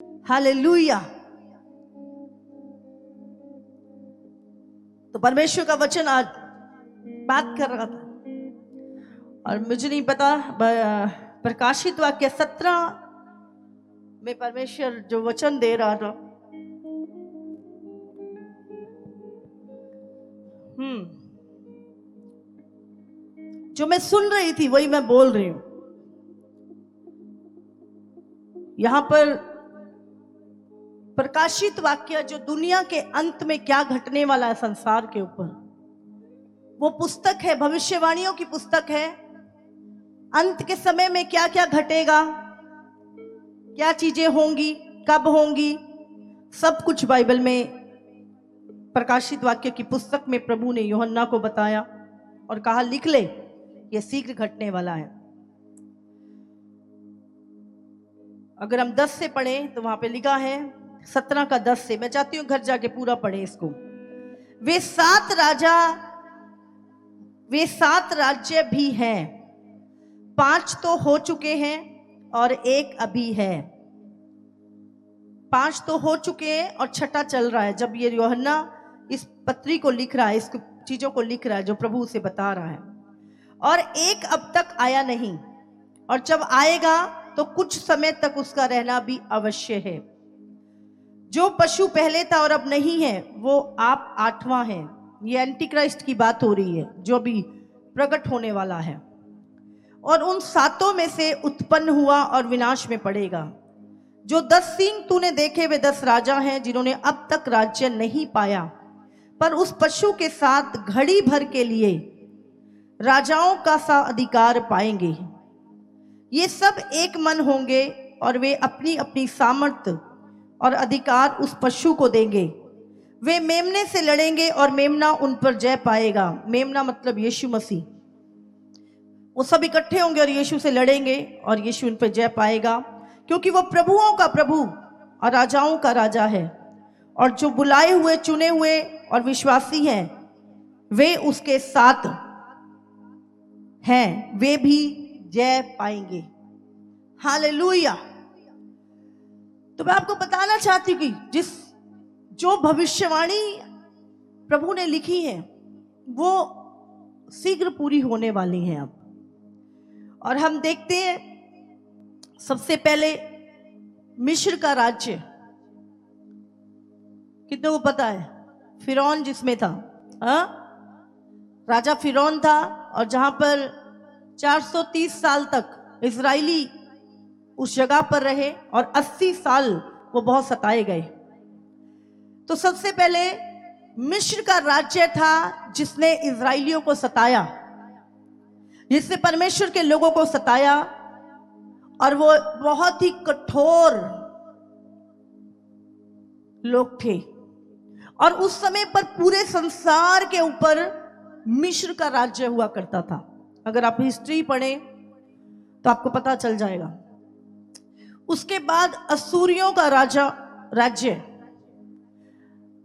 Hallelujah. तो परमेश्वर का वचन आज बात कर रहा था और मुझे नहीं पता, प्रकाशित वाक्य 17 में परमेश्वर जो वचन दे रहा था, जो मैं सुन रही थी वही मैं बोल रही हूं। यहां पर प्रकाशित वाक्य जो दुनिया के अंत में क्या घटने वाला है संसार के ऊपर, वो पुस्तक है, भविष्यवाणियों की पुस्तक है। अंत के समय में क्या क्या घटेगा, क्या चीजें होंगी, कब होंगी, सब कुछ बाइबल में प्रकाशित वाक्य की पुस्तक में प्रभु ने यूहन्ना को बताया और कहा लिख ले, ये शीघ्र घटने वाला है। अगर हम 10 से पढ़े तो वहां पे लिखा है 17 का 10 से। मैं चाहती हूं घर जाके पूरा पढ़े इसको। वे 7 राज्य भी हैं, 5 तो हो चुके हैं और एक अभी है। 5 तो हो चुके हैं और 6ठा चल रहा है। जब ये यूहन्ना इस पत्री को लिख रहा है, इस चीजों को लिख रहा है जो प्रभु उसे बता रहा है, और एक अब तक आया नहीं, और जब आएगा तो कुछ समय तक उसका रहना भी अवश्य है। जो पशु पहले था और अब नहीं है, वो आप 8वां है। ये एंटी क्राइस्ट की बात हो रही है जो भी प्रकट होने वाला है, और उन 7 में से उत्पन्न हुआ और विनाश में पड़ेगा। जो 10 सींग तूने देखे वे 10 राजा हैं, जिन्होंने अब तक राज्य नहीं पाया, पर उस पशु के साथ घड़ी भर के लिए राजाओं का सा अधिकार पाएंगे। ये सब एक मन होंगे और वे अपनी अपनी सामर्थ्य और अधिकार उस पशु को देंगे। वे मेमने से लड़ेंगे और मेमना उन पर जय पाएगा। मेमना मतलब यीशु मसीह। वो सब इकट्ठे होंगे और यीशु से लड़ेंगे और यीशु उन पर जय पाएगा, क्योंकि वो प्रभुओं का प्रभु और राजाओं का राजा है। और जो बुलाए हुए, चुने हुए और विश्वासी हैं, वे उसके साथ हैं, वे भी जय पाएंगे। हालेलुया। तो मैं आपको बताना चाहती हूँ कि जो भविष्यवाणी प्रभु ने लिखी है वो शीघ्र पूरी होने वाली है अब। और हम देखते हैं सबसे पहले मिस्र का राज्य, कितने को पता है? फिरौन जिसमें था, राजा फिरौन था, और जहां पर 430 साल तक इजरायली उस जगह पर रहे और 80 साल वो बहुत सताए गए। तो सबसे पहले मिस्र का राज्य था जिसने इजरायलियों को सताया, जिसने परमेश्वर के लोगों को सताया, और वो बहुत ही कठोर लोग थे। और उस समय पर पूरे संसार के ऊपर मिस्र का राज्य हुआ करता था। अगर आप हिस्ट्री पढ़ें तो आपको पता चल जाएगा। उसके बाद असूरियों का राज्य,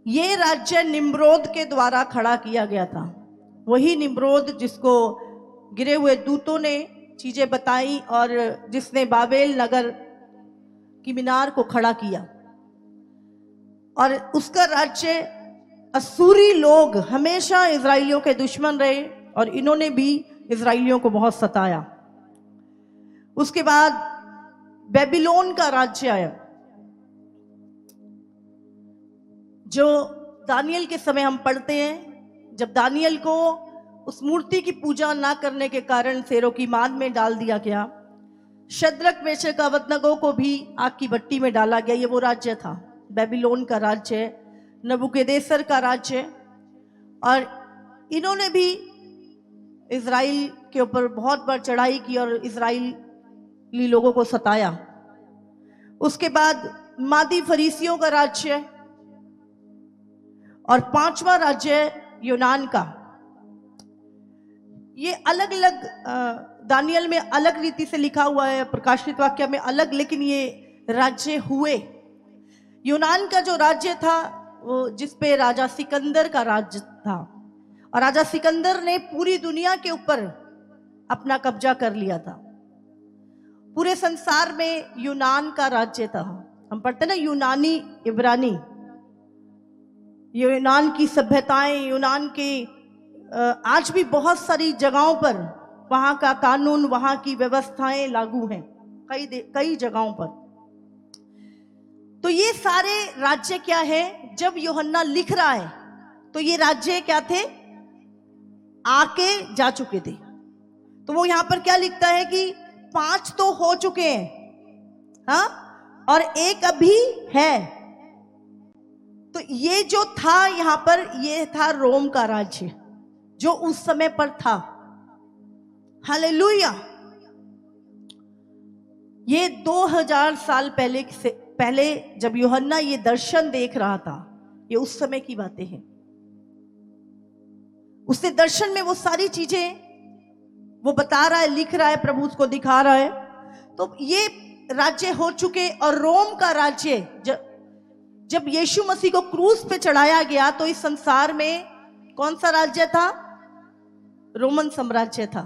ये राज्य निम्रोद के द्वारा खड़ा किया गया था। वही निम्रोद जिसको गिरे हुए दूतों ने चीजें बताई और जिसने बाबेल नगर की मीनार को खड़ा किया। और उसका राज्य, असूरी लोग हमेशा इजराइलियों के दुश्मन रहे और इन्होंने भी इजराइलियों को बहुत सताया। उसके बाद बेबीलोन का राज्य आया, जो दानियल के समय हम पढ़ते हैं। जब दानियल को उस मूर्ति की पूजा ना करने के कारण शेरों की मांद में डाल दिया गया, शद्रक मेशक अबेदनगो को भी आग की भट्टी में डाला गया। ये वो राज्य था, बेबीलोन का राज्य, नबूकदनेस्सर का राज्य। और इन्होंने भी इजराइल के ऊपर बहुत बार चढ़ाई की और इजराइली लोगों को सताया। उसके बाद मादी फरीसियों का राज्य, और 5वां राज्य यूनान का। ये अलग अलग दानियल में अलग रीति से लिखा हुआ है, प्रकाशित वाक्य में अलग, लेकिन ये राज्य हुए। यूनान का जो राज्य था वो जिसपे राजा सिकंदर का राज्य था, और राजा सिकंदर ने पूरी दुनिया के ऊपर अपना कब्जा कर लिया था। पूरे संसार में यूनान का राज्य था। हम पढ़ते ना यूनानी इब्रानी, यूनान की सभ्यताएं, यूनान के आज भी बहुत सारी जगहों पर वहां का कानून, वहां की व्यवस्थाएं लागू हैं कई जगहों पर। तो ये सारे राज्य क्या है, जब यूहन्ना लिख रहा है तो ये राज्य क्या थे, आके जा चुके थे। तो वो यहां पर क्या लिखता है कि 5 तो हो चुके हैं, हाँ, और एक अभी है। तो ये जो था यहां पर, ये था रोम का राज्य जो उस समय पर था। हालेलुया। ये 2000 साल पहले जब यूहन्ना ये दर्शन देख रहा था, ये उस समय की बातें हैं। उसने दर्शन में वो सारी चीजें वो बता रहा है, लिख रहा है, प्रभु उसको दिखा रहा है। तो ये राज्य हो चुके, और रोम का राज्य जब यीशु मसीह को क्रूस पे चढ़ाया गया तो इस संसार में कौन सा राज्य था, रोमन साम्राज्य था।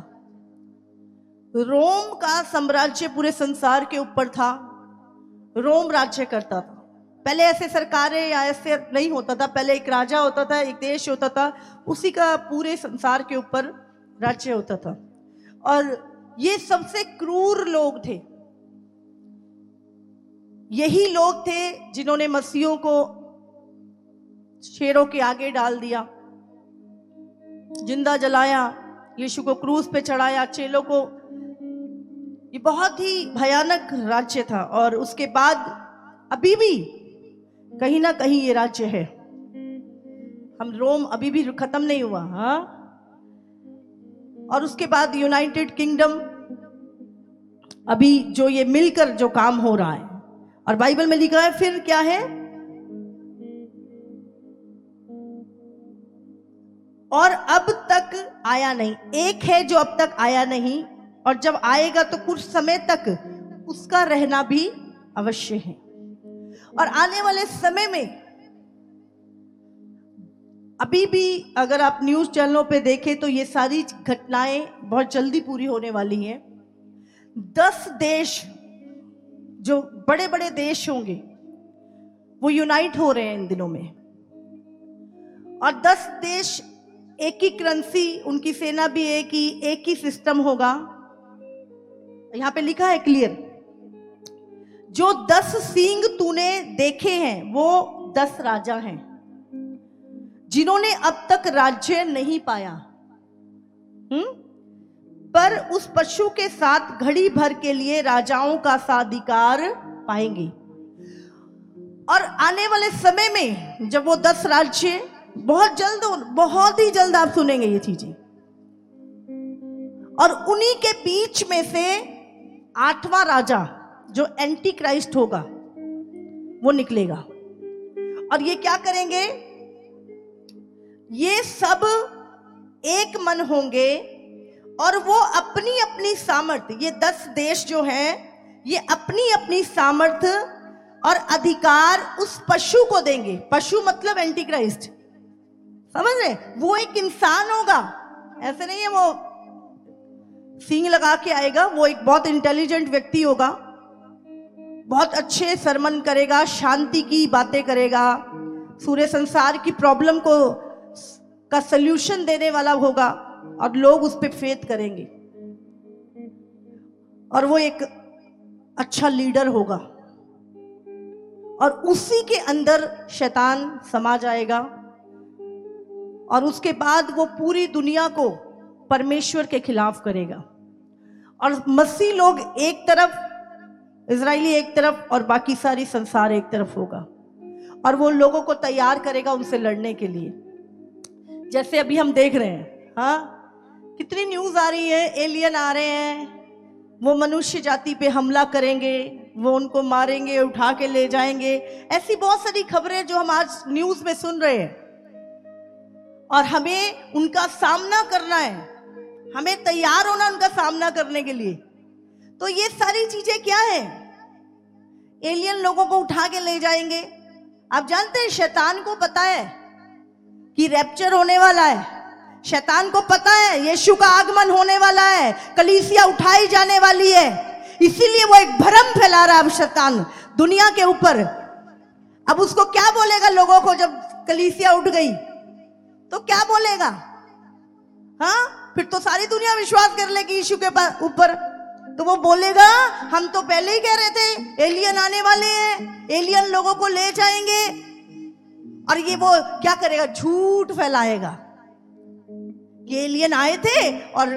रोम का साम्राज्य पूरे संसार के ऊपर था, रोम राज्य करता था। पहले ऐसे सरकारें या ऐसे नहीं होता था, पहले एक राजा होता था, एक देश होता था, उसी का पूरे संसार के ऊपर राज्य होता था। और ये सबसे क्रूर लोग थे, यही लोग थे जिन्होंने मसीहों को शेरों के आगे डाल दिया, जिंदा जलाया, यीशु को क्रूस पे चढ़ाया, चेलों को। ये बहुत ही भयानक राज्य था। और उसके बाद अभी भी कहीं ना कहीं ये राज्य है, हम रोम अभी भी खत्म नहीं हुआ, हाँ। और उसके बाद यूनाइटेड किंगडम, अभी जो ये मिलकर जो काम हो रहा है, और बाइबल में लिखा है फिर क्या है, और अब तक आया नहीं। एक है जो अब तक आया नहीं, और जब आएगा तो कुछ समय तक उसका रहना भी अवश्य है। और आने वाले समय में अभी भी अगर आप न्यूज चैनलों पे देखें तो ये सारी घटनाएं बहुत जल्दी पूरी होने वाली हैं। 10 देश, जो बड़े बड़े देश होंगे, वो यूनाइट हो रहे हैं इन दिनों में। और 10 देश, एक ही करेंसी, उनकी सेना भी एक ही सिस्टम होगा। यहां पे लिखा है क्लियर, जो 10 सींग तूने देखे हैं वो 10 राजा हैं जिन्होंने अब तक राज्य नहीं पाया, पर उस पशु के साथ घड़ी भर के लिए राजाओं का साधिकार पाएंगे। और आने वाले समय में जब वो 10 राज्य, बहुत ही जल्द आप सुनेंगे ये चीजें, और उन्हीं के बीच में से 8वां राजा जो एंटी क्राइस्ट होगा वो निकलेगा। और ये क्या करेंगे, ये सब एक मन होंगे, और वो अपनी अपनी सामर्थ्य, ये 10 देश जो हैं, ये अपनी अपनी सामर्थ्य और अधिकार उस पशु को देंगे। पशु मतलब एंटी क्राइस्ट, समझ रहे? वो एक इंसान होगा, ऐसे नहीं है वो सींग लगा के आएगा। वो एक बहुत इंटेलिजेंट व्यक्ति होगा, बहुत अच्छे सरमन करेगा, शांति की बातें करेगा, पूरे संसार की प्रॉब्लम का सल्यूशन देने वाला होगा, और लोग उस पर फेथ करेंगे। और वो एक अच्छा लीडर होगा, और उसी के अंदर शैतान समा जाएगा। और उसके बाद वो पूरी दुनिया को परमेश्वर के खिलाफ करेगा। और मसीह लोग एक तरफ, इजरायली एक तरफ, और बाकी सारी संसार एक तरफ होगा। और वो लोगों को तैयार करेगा उनसे लड़ने के लिए। जैसे अभी हम देख रहे हैं, हाँ, कितनी न्यूज आ रही है, एलियन आ रहे हैं, वो मनुष्य जाति पे हमला करेंगे, वो उनको मारेंगे, उठा के ले जाएंगे। ऐसी बहुत सारी खबरें जो हम आज न्यूज में सुन रहे हैं, और हमें उनका सामना करना है, हमें तैयार होना उनका सामना करने के लिए। तो ये सारी चीजें क्या है, एलियन लोगों को उठा के ले जाएंगे। आप जानते हैं शैतान को पता है कि रैप्चर होने वाला है, शैतान को पता है यीशु का आगमन होने वाला है, कलीसिया उठाई जाने वाली है, इसीलिए वो एक भ्रम फैला रहा है। अब शैतान दुनिया के ऊपर। अब उसको क्या बोलेगा लोगों को जब कलीसिया उठ गई तो क्या बोलेगा? हाँ, फिर तो सारी दुनिया विश्वास कर लेगी यीशु के ऊपर। तो वो बोलेगा हम तो पहले ही कह रहे थे एलियन आने वाले हैं, एलियन लोगों को ले जाएंगे। और ये वो क्या करेगा? झूठ फैलाएगा कि एलियन आए थे और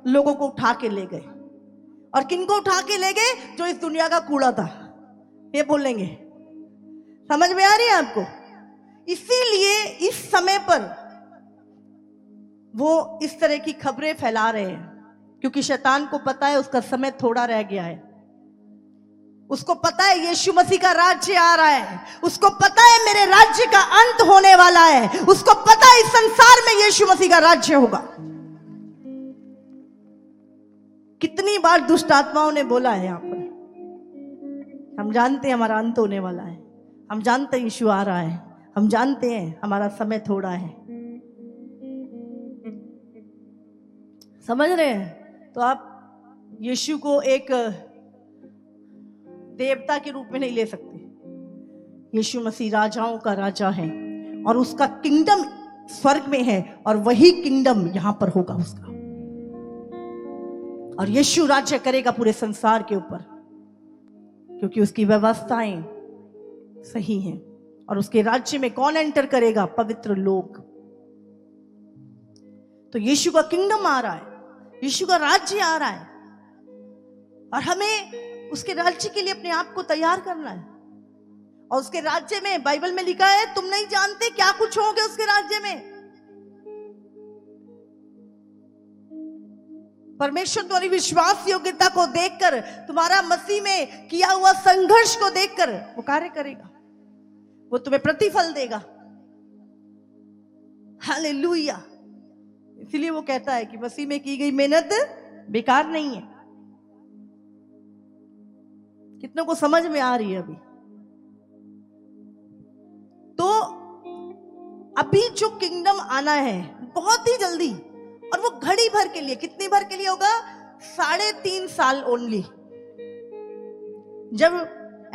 लोगों को उठा के ले गए। और किनको उठा के ले गए? जो इस दुनिया का कूड़ा था, ये बोलेंगे। समझ में आ रही है आपको? इसीलिए इस समय पर वो इस तरह की खबरें फैला रहे हैं, क्योंकि शैतान को पता है उसका समय थोड़ा रह गया है। उसको पता है यीशु मसीह का राज्य आ रहा है, उसको पता है मेरे राज्य का अंत होने वाला है, उसको पता है इस संसार में यीशु मसीह का राज्य होगा। कितनी बार दुष्ट आत्माओं ने बोला है यहां पर, हम जानते हैं हमारा अंत होने वाला है, हम जानते हैं यीशु आ रहा है, हम जानते हैं हमारा समय थोड़ा है। समझ रहे हैं? तो आप यीशु को एक देवता के रूप में नहीं ले सकते। यीशु मसीह राजाओं का राजा है और उसका किंगडम स्वर्ग में है और वही किंगडम यहां पर होगा उसका। और यीशु राज्य करेगा पूरे संसार के ऊपर, क्योंकि उसकी व्यवस्थाएं सही हैं। और उसके राज्य में कौन एंटर करेगा? पवित्र लोग। तो यीशु का किंगडम आ रहा है, यीशु का राज्य आ रहा है और हमें उसके राज्य के लिए अपने आप को तैयार करना है। और उसके राज्य में बाइबल में लिखा है तुम नहीं जानते क्या कुछ होगे उसके राज्य में। परमेश्वर तुम्हारी विश्वास योग्यता को देखकर, तुम्हारा मसीह में किया हुआ संघर्ष को देखकर वो कार्य करेगा, वो तुम्हें प्रतिफल देगा। हालेलुया। इसलिए वो कहता है कि मसीह में की गई मेहनत बेकार नहीं है। कितनों को समझ में आ रही है अभी? तो अभी जो किंगडम आना है बहुत ही जल्दी, और वो घड़ी भर के लिए, कितनी भर के लिए होगा? 3.5 साल ओनली। जब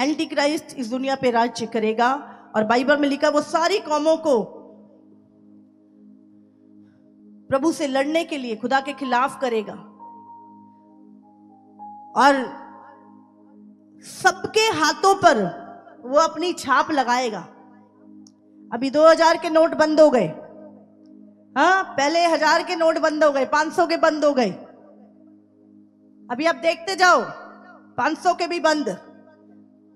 एंटी क्राइस्ट इस दुनिया पे राज्य करेगा और बाइबल में लिखा वो सारी कौमों को प्रभु से लड़ने के लिए खुदा के खिलाफ करेगा और सबके हाथों पर वो अपनी छाप लगाएगा। अभी 2000 के नोट बंद हो गए, हाँ, पहले 1000 के नोट बंद हो गए, 500 के बंद हो गए। अभी आप देखते जाओ 500 के भी बंद,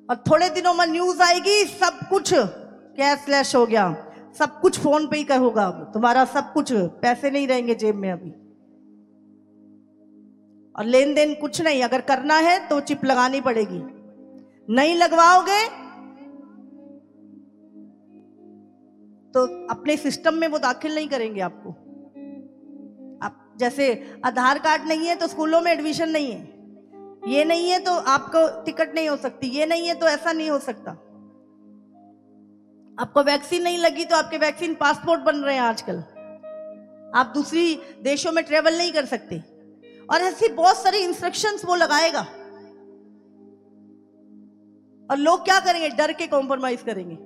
और थोड़े दिनों में न्यूज आएगी सब कुछ कैशलेस हो गया, सब कुछ फोन पे ही होगा। तुम्हारा सब कुछ, पैसे नहीं रहेंगे जेब में अभी, और लेन देन कुछ नहीं। अगर करना है तो चिप लगानी पड़ेगी, नहीं लगवाओगे तो अपने सिस्टम में वो दाखिल नहीं करेंगे आपको। आप जैसे आधार कार्ड नहीं है तो स्कूलों में एडमिशन नहीं है, ये नहीं है तो आपको टिकट नहीं हो सकती, ये नहीं है तो ऐसा नहीं हो सकता। आपको वैक्सीन नहीं लगी तो आपके वैक्सीन पासपोर्ट बन रहे हैं आजकल, आप दूसरी देशों में ट्रेवल नहीं कर सकते। और ऐसी बहुत सारी इंस्ट्रक्शंस वो लगाएगा, और लोग क्या करेंगे? डर के कॉम्प्रोमाइज करेंगे।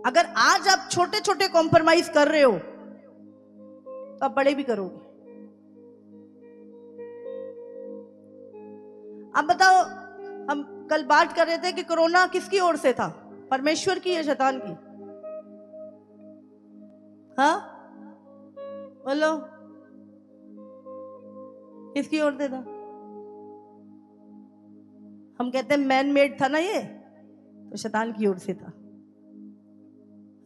अगर आज आप छोटे छोटे कॉम्प्रोमाइज कर रहे हो तो आप बड़े भी करोगे। अब बताओ, हम कल बात कर रहे थे कि कोरोना किसकी ओर से था, परमेश्वर की या शैतान की? हाँ बोलो, किसकी ओर से था? हम कहते हैं मैन मेड था ना ये, तो शैतान की ओर से था।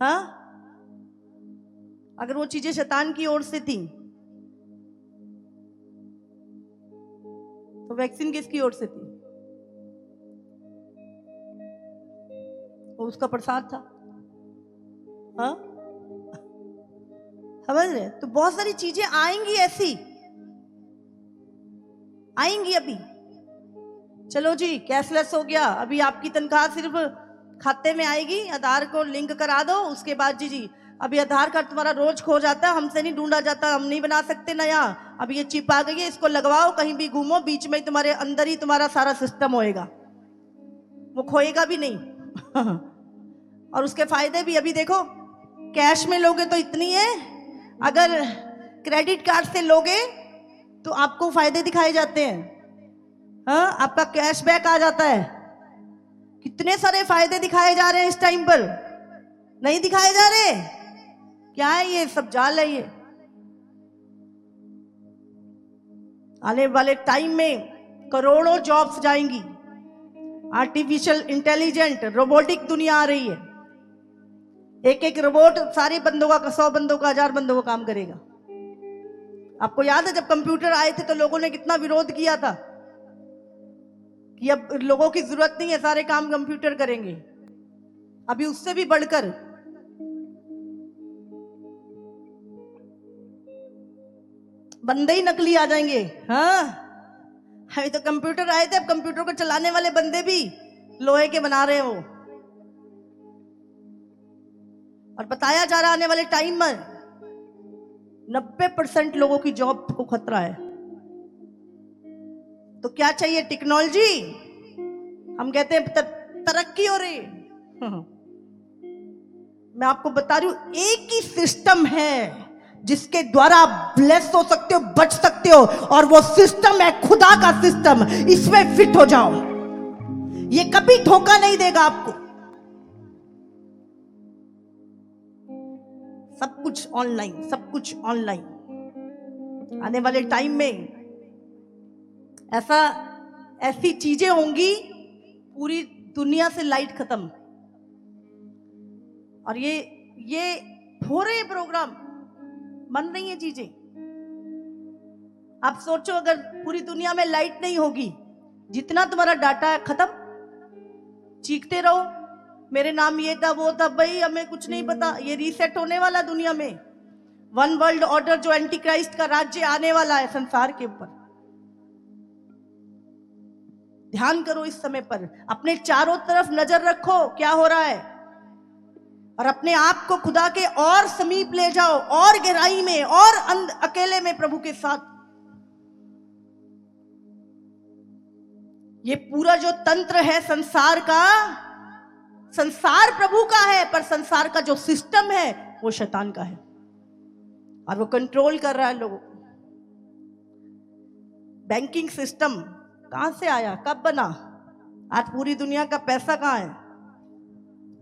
हाँ, अगर वो चीजें शैतान की ओर से थी तो वैक्सीन किसकी ओर से थी? वो उसका प्रसाद था। हाँ, समझ रहे? तो बहुत सारी चीजें आएंगी, ऐसी आएंगी। अभी चलो जी कैशलेस हो गया, अभी आपकी तनख्वाह सिर्फ खाते में आएगी, आधार को लिंक करा दो, उसके बाद जी अभी आधार कार्ड तुम्हारा रोज खो जाता है, हमसे नहीं ढूंढा जाता, हम नहीं बना सकते नया, अब ये चिप आ गई है, इसको लगवाओ, कहीं भी घूमो, बीच में तुम्हारे अंदर ही तुम्हारा सारा सिस्टम होएगा। वो खोएगा भी नहीं और उसके फायदे भी अभी देखो, कैश में लोगे तो इतनी है, अगर क्रेडिट कार्ड से लोगे तो आपको फायदे दिखाए जाते हैं। हाँ, आपका कैशबैक आ जाता है। कितने सारे फायदे दिखाए जा रहे हैं इस टाइम पर, नहीं दिखाए जा रहे? क्या है ये सब जाल है ये। आने वाले टाइम में करोड़ों जॉब्स जाएंगी। आर्टिफिशियल इंटेलिजेंट रोबोटिक दुनिया आ रही है। एक एक रोबोट सारे बंदों का, 100 बंदों का, 1000 बंदों का काम करेगा। आपको याद है जब कंप्यूटर आए थे तो लोगों ने कितना विरोध किया था कि अब लोगों की जरूरत नहीं है, सारे काम कंप्यूटर करेंगे। अभी उससे भी बढ़कर बंदे ही नकली आ जाएंगे। हाँ, अभी तो कंप्यूटर आए थे, अब कंप्यूटर को चलाने वाले बंदे भी लोहे के बना रहे हैं वो। और बताया जा रहा आने वाले टाइम में 90% लोगों की जॉब को खतरा है। तो क्या चाहिए? टेक्नोलॉजी। हम कहते हैं तरक्की हो रही है। मैं आपको बता रही हूं, एक ही सिस्टम है जिसके द्वारा आप ब्लेस हो सकते हो, बच सकते हो, और वो सिस्टम है खुदा का सिस्टम। इसमें फिट हो जाओ, ये कभी धोखा नहीं देगा आपको। सब कुछ ऑनलाइन, सब कुछ ऑनलाइन। आने वाले टाइम में ऐसी चीजें होंगी, पूरी दुनिया से लाइट खत्म। और ये हो रहे प्रोग्राम, बन रही है चीजें। आप सोचो अगर पूरी दुनिया में लाइट नहीं होगी, जितना तुम्हारा डाटा है खत्म। चीखते रहो मेरे नाम ये था वो था, भाई हमें कुछ नहीं पता। ये रीसेट होने वाला दुनिया में। वन वर्ल्ड ऑर्डर जो एंटी क्राइस्ट का राज्य आने वाला है संसार के ऊपर। ध्यान करो इस समय पर, अपने चारों तरफ नजर रखो क्या हो रहा है, और अपने आप को खुदा के और समीप ले जाओ, और गहराई में, और अकेले में प्रभु के साथ। ये पूरा जो तंत्र है संसार का, संसार प्रभु का है, पर संसार का जो सिस्टम है वो शैतान का है, और वो कंट्रोल कर रहा है लोगों को। बैंकिंग सिस्टम कहां से आया, कब बना? आज पूरी दुनिया का पैसा कहां है?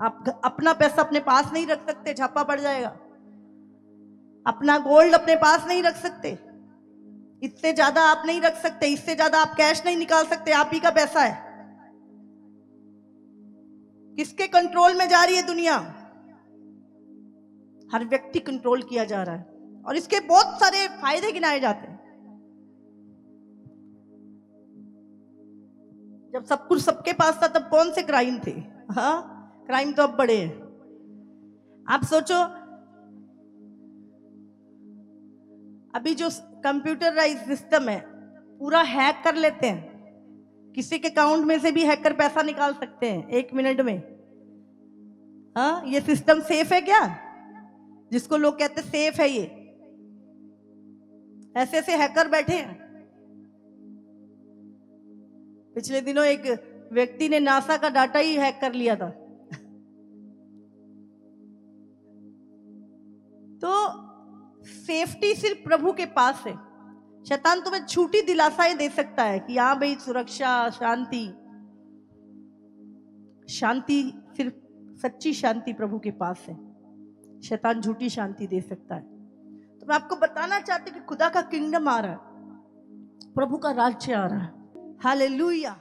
आप अपना पैसा अपने पास नहीं रख सकते, छापा पड़ जाएगा। अपना गोल्ड अपने पास नहीं रख सकते, इससे ज्यादा आप नहीं रख सकते, इससे ज्यादा आप कैश नहीं निकाल सकते। आप ही का पैसा है। किसके कंट्रोल में जा रही है दुनिया? हर व्यक्ति कंट्रोल किया जा रहा है, और इसके बहुत सारे फायदे गिनाए जाते हैं। जब सब कुछ सबके पास था तब कौन से क्राइम थे? हाँ, क्राइम तो अब बड़े हैं। आप सोचो अभी जो कंप्यूटराइज सिस्टम है पूरा हैक कर लेते हैं। किसी के अकाउंट में से भी हैकर पैसा निकाल सकते हैं 1 मिनट में। हाँ, ये सिस्टम सेफ है क्या? जिसको लोग कहते हैं सेफ है, ये ऐसे ऐसे हैकर बैठे हैं। पिछले दिनों एक व्यक्ति ने नासा का डाटा ही हैक कर लिया था। तो सेफ्टी सिर्फ प्रभु के पास है। शैतान तुम्हें झूठी दिलासाएं दे सकता है कि हाँ भाई सुरक्षा, शांति। शांति सिर्फ सच्ची शांति प्रभु के पास है। शैतान झूठी शांति दे सकता है। तो मैं आपको बताना चाहती हूँ कि खुदा का किंगडम आ रहा है, प्रभु का राज्य आ रहा है। हालेलुया।